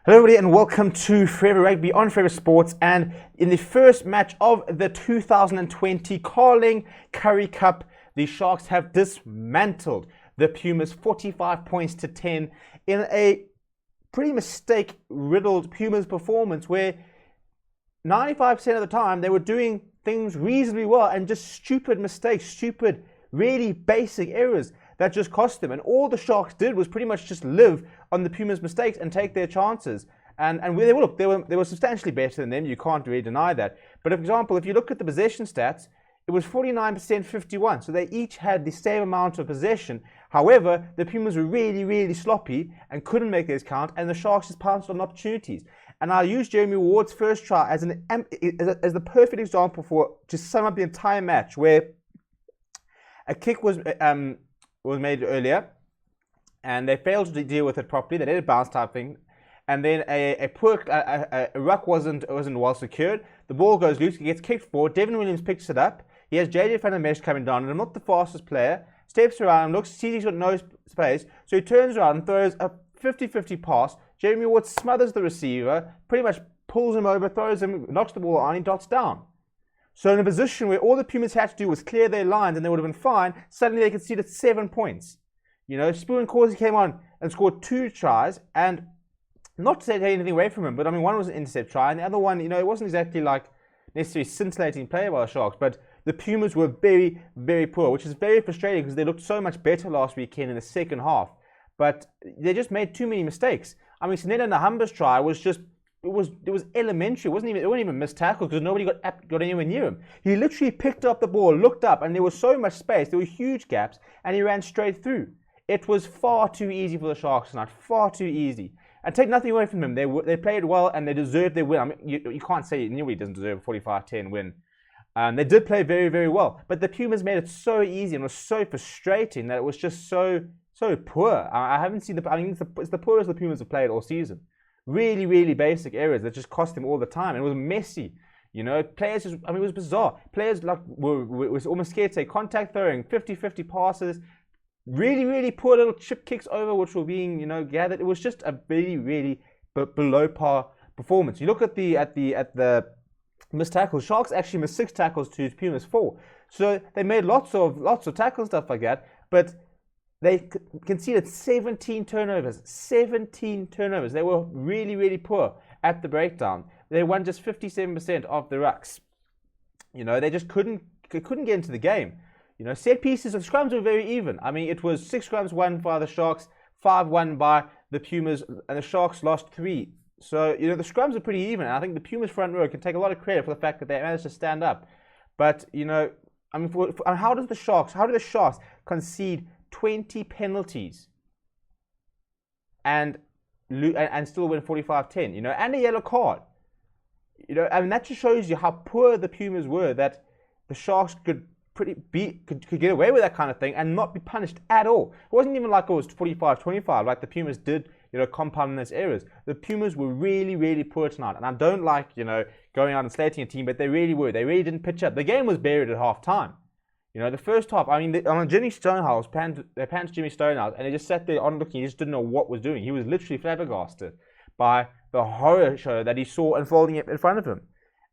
Hello everybody and welcome to Forever Rugby on Forever Sports, and in the first match of the 2020 Carling Currie Cup, the Sharks have dismantled the Pumas 45 points to 10 in a pretty mistake-riddled Pumas performance where 95% of the time they were doing things reasonably well and just stupid mistakes, stupid, really basic errors that just cost them. And all the Sharks did was pretty much just live on the Pumas' mistakes and take their chances. And they were substantially better than them. You can't really deny that. But for example, if you look at the possession stats, it was 49%, 51. So they each had the same amount of possession. However, the Pumas were really, really sloppy and couldn't make theirs count. And the Sharks just pounced on opportunities. And I'll use Jeremy Ward's first try as the perfect example for to sum up the entire match, where a kick was made earlier, and they failed to deal with it properly. They did a bounce type thing, and then a ruck wasn't well secured. The ball goes loose, it gets kicked forward. Devin Williams picks it up. He has JJ van der Mesh coming down, and I'm not the fastest player. Steps around, looks, sees he's got no space, so he turns around and throws a 50-50 pass. Jeremy Ward smothers the receiver, pretty much pulls him over, throws him, knocks the ball on, he dots down. So in a position where all the Pumas had to do was clear their lines and they would have been fine, suddenly they conceded 7 points. You know, Spoon Causey came on and scored 2 tries, and not to take anything away from him, but I mean, one was an intercept try, and the other one, you know, it wasn't exactly like necessarily scintillating play by the Sharks, but the Pumas were very, very poor, which is very frustrating because they looked so much better last weekend in the second half, but they just made too many mistakes. I mean, Sineta Nahamba's try was just, it was elementary. It wasn't even missed tackles because nobody got anywhere near him. He literally picked up the ball, looked up, and there was so much space. There were huge gaps, and he ran straight through. It was far too easy for the Sharks tonight. Far too easy. And take nothing away from them. They played well and they deserved their win. I mean, you can't say nobody doesn't deserve a 45-10 win. They did play very, very well. But the Pumas made it so easy and it was so frustrating that it was just so poor. I haven't seen it's the poorest the Pumas have played all season. Really, really basic errors that just cost them all the time. And it was messy. You know, players just, I mean, it was bizarre. Players like were almost scared to take contact, throwing 50-50 passes. Really, really poor little chip kicks over, which were being, you know, gathered. It was just a really, really below par performance. You look at the missed tackles. Sharks actually missed 6 tackles to Pumas 4. So they made lots of tackles and stuff like that, but they conceded 17 turnovers. 17 turnovers. They were really, really poor at the breakdown. They won just 57% of the rucks. You know, they just couldn't get into the game. You know, set pieces of scrums were very even. I mean, it was 6 scrums won by the Sharks, 5 won by the Pumas, and the Sharks lost 3. So, you know, the scrums are pretty even. And I think the Pumas front row can take a lot of credit for the fact that they managed to stand up. But, you know, I mean, how do the Sharks concede 20 penalties and still win 45-10, you know, and a yellow card? You know, I mean, that just shows you how poor the Pumas were, that the Sharks could get away with that kind of thing and not be punished at all. It wasn't even like it was 45-25, like the Pumas did, you know, compound those errors. The Pumas were really, really poor tonight, and I don't like, you know, going out and slating a team, but they really were. They really didn't pitch up. The game was buried at half time. You know, the first half, I mean, on Jimmy Stonehouse, they panned Jimmy Stonehouse, and they just sat there on looking. He just didn't know what was doing. He was literally flabbergasted by the horror show that he saw unfolding in front of him.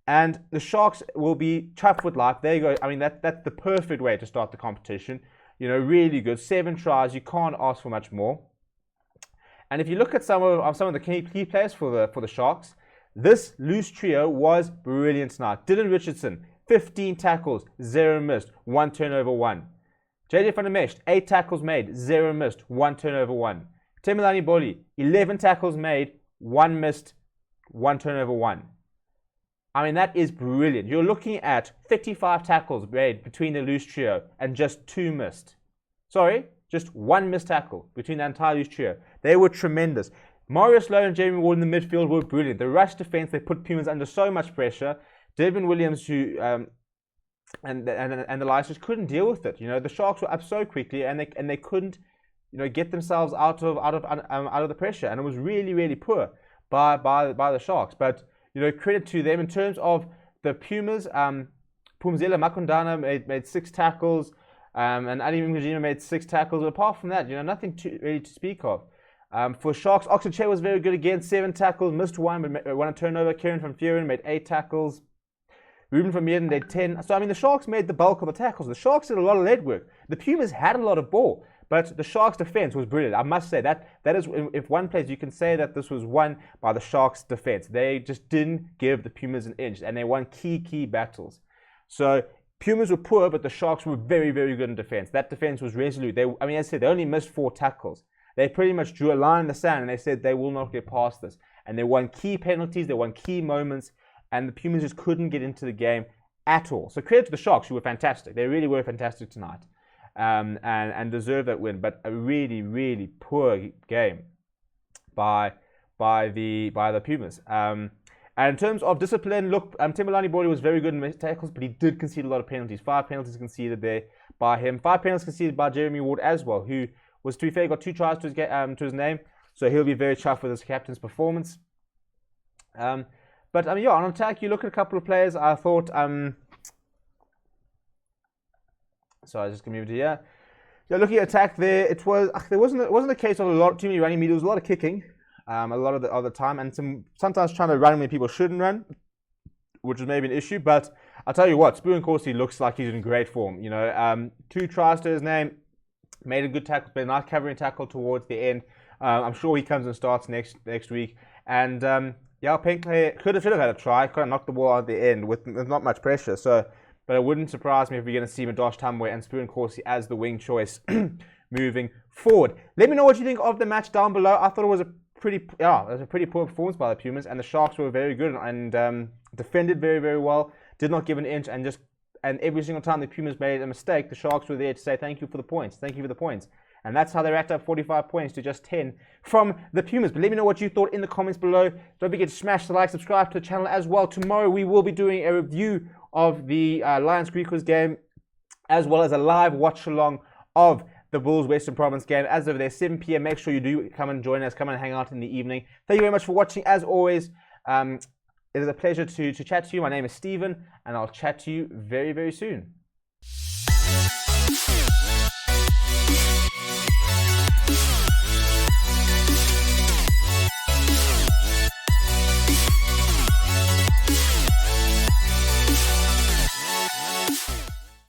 And the Sharks will be chuffed with life. There you go. I mean, that's the perfect way to start the competition. You know, really good. 7 tries. You can't ask for much more. And if you look at some of the key players for the Sharks, this loose trio was brilliant tonight. Dylan Richardson, 15 tackles, 0 missed, 1 turnover, 1. JJ van der Mesh, 8 tackles made, 0 missed, 1 turnover, 1. Temelani Boli, 11 tackles made, 1 missed, 1 turnover, 1. I mean, that is brilliant. You're looking at 35 tackles made between the loose trio and just 2 missed. Sorry, just 1 missed tackle between the entire loose trio. They were tremendous. Marius Lowe and Jeremy Ward in the midfield were brilliant. The rush defense, they put Pumas under so much pressure. Devin Williams, who and the Lions just couldn't deal with it. You know, the Sharks were up so quickly, and they couldn't, you know, get themselves out of the pressure, and it was really, really poor by the Sharks. But you know, credit to them in terms of the Pumas. Pumzela Makundana made 6 tackles, and Ali Mujima made 6 tackles. But apart from that, you know, nothing really to speak of. For Sharks, Oxenche was very good again. 7 tackles, missed 1, but won a turnover. Kieran van Vuuren made 8 tackles. Ruben van Meerden did 10. So, I mean, the Sharks made the bulk of the tackles. The Sharks did a lot of lead work. The Pumas had a lot of ball, but the Sharks' defense was brilliant. I must say that is, if one place you can say that this was won by the Sharks' defense. They just didn't give the Pumas an inch, and they won key battles. So, Pumas were poor, but the Sharks were very, very good in defense. That defense was resolute. As I said, they only missed 4 tackles. They pretty much drew a line in the sand, and they said they will not get past this. And they won key penalties, they won key moments, and the Pumas just couldn't get into the game at all. So credit to the Sharks, who were fantastic. They really were fantastic tonight, and deserved that win. But a really, really poor game by the Pumas. And in terms of discipline, look, Timberlani Body was very good in tackles, but he did concede a lot of penalties. 5 penalties conceded there by him. 5 penalties conceded by Jeremy Ward as well, who was, to be fair, got 2 tries to his name. So he'll be very chuffed with his captain's performance. But on attack, you look at a couple of players. I thought, sorry, just gonna move to here. Yeah, looking at attack there, it wasn't a case of too many running. There was a lot of kicking, a lot of the time, and sometimes trying to run when people shouldn't run, which was maybe an issue. But I'll tell you what, Spoon Corsi looks like he's in great form. 2 tries to his name, made a good tackle, but a nice covering tackle towards the end. I'm sure he comes and starts next week, and. Penkley should have had a try. Could have knocked the ball out at the end with not much pressure. But it wouldn't surprise me if we're going to see Madosh Tamwe and Spoon Corsi as the wing choice moving forward. Let me know what you think of the match down below. I thought it was a pretty poor performance by the Pumas, and the Sharks were very good and defended very, very well. Did not give an inch, and every single time the Pumas made a mistake, the Sharks were there to say thank you for the points. Thank you for the points. And that's how they racked up 45 points to just 10 from the Pumas. But let me know what you thought in the comments below. Don't forget to smash the like, subscribe to the channel as well. Tomorrow we will be doing a review of the Lions Griquas game, as well as a live watch along of the Bulls Western Province game as of there 7 p.m. Make sure you do come and join us, come and hang out in the evening. Thank you very much for watching. As always, it is a pleasure to chat to you. My name is Stephen, and I'll chat to you very, very soon.